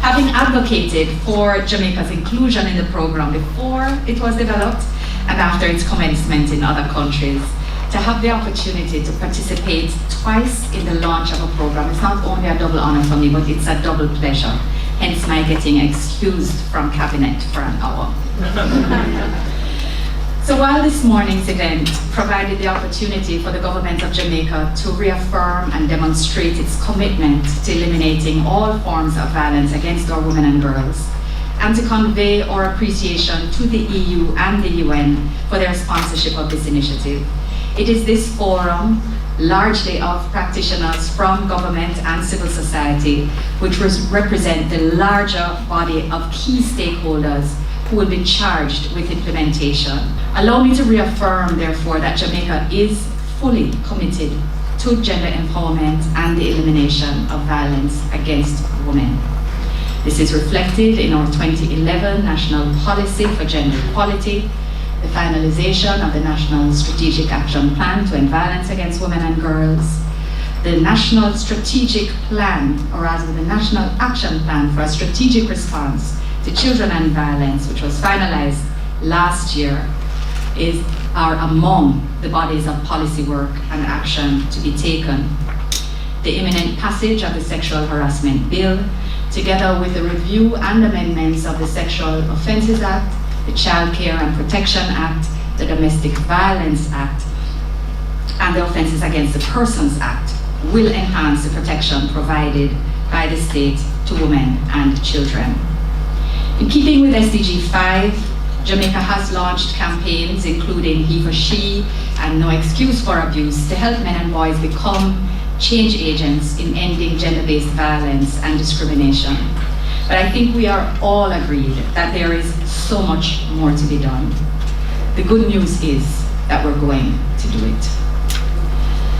Having advocated for Jamaica's inclusion in the program before it was developed and after its commencement in other countries, to have the opportunity to participate twice in the launch of a program is not only a double honor for me, but it's a double pleasure. Hence my getting excused from cabinet for an hour. So while this morning's event provided the opportunity for the Government of Jamaica to reaffirm and demonstrate its commitment to eliminating all forms of violence against our women and girls, and to convey our appreciation to the EU and the UN for their sponsorship of this initiative, it is this forum, largely of practitioners from government and civil society, which represent the larger body of key stakeholders who will be charged with implementation. Allow me to reaffirm, therefore, that Jamaica is fully committed to gender empowerment and the elimination of violence against women. This is reflected in our 2011 National Policy for Gender Equality, the finalization of the National Strategic Action Plan to End Violence Against Women and Girls, the National Strategic Plan, or rather the National Action Plan for a Strategic Response to Children and Violence, which was finalized last year, are among the bodies of policy work and action to be taken. The imminent passage of the Sexual Harassment Bill, together with the review and amendments of the Sexual Offences Act, the Child Care and Protection Act, the Domestic Violence Act, and the Offences Against the Persons Act, will enhance the protection provided by the state to women and children. In keeping with SDG 5, Jamaica has launched campaigns including He for She and No Excuse for Abuse to help men and boys become change agents in ending gender-based violence and discrimination. But I think we are all agreed that there is so much more to be done. The good news is that we're going to do it.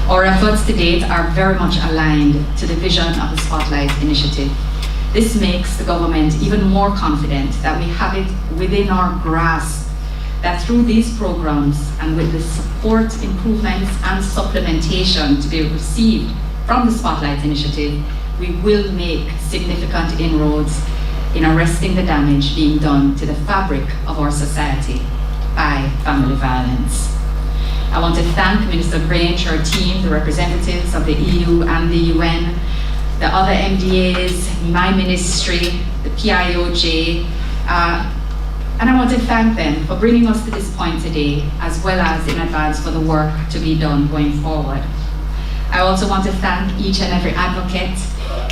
Our efforts to date are very much aligned to the vision of the Spotlight Initiative. This makes the government even more confident that we have it within our grasp that through these programs and with the support, improvements and supplementation to be received from the Spotlight Initiative, we will make significant inroads in arresting the damage being done to the fabric of our society by family violence. I want to thank Minister Grange, her team, the representatives of the EU and the UN, the other MDAs, my ministry, the PIOJ, and I want to thank them for bringing us to this point today, as well as in advance for the work to be done going forward. I also want to thank each and every advocate,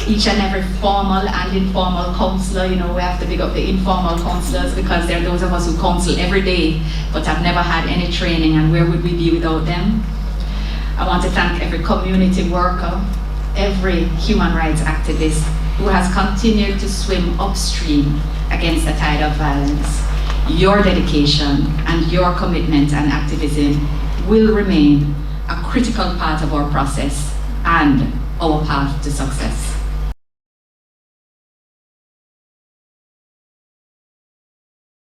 each and every formal and informal counsellor. You know, we have to big up the informal counsellors because they're those of us who counsel every day but have never had any training, and where would we be without them? I want to thank every community worker, every human rights activist who has continued to swim upstream against the tide of violence. Your dedication and your commitment and activism will remain a critical part of our process and our path to success.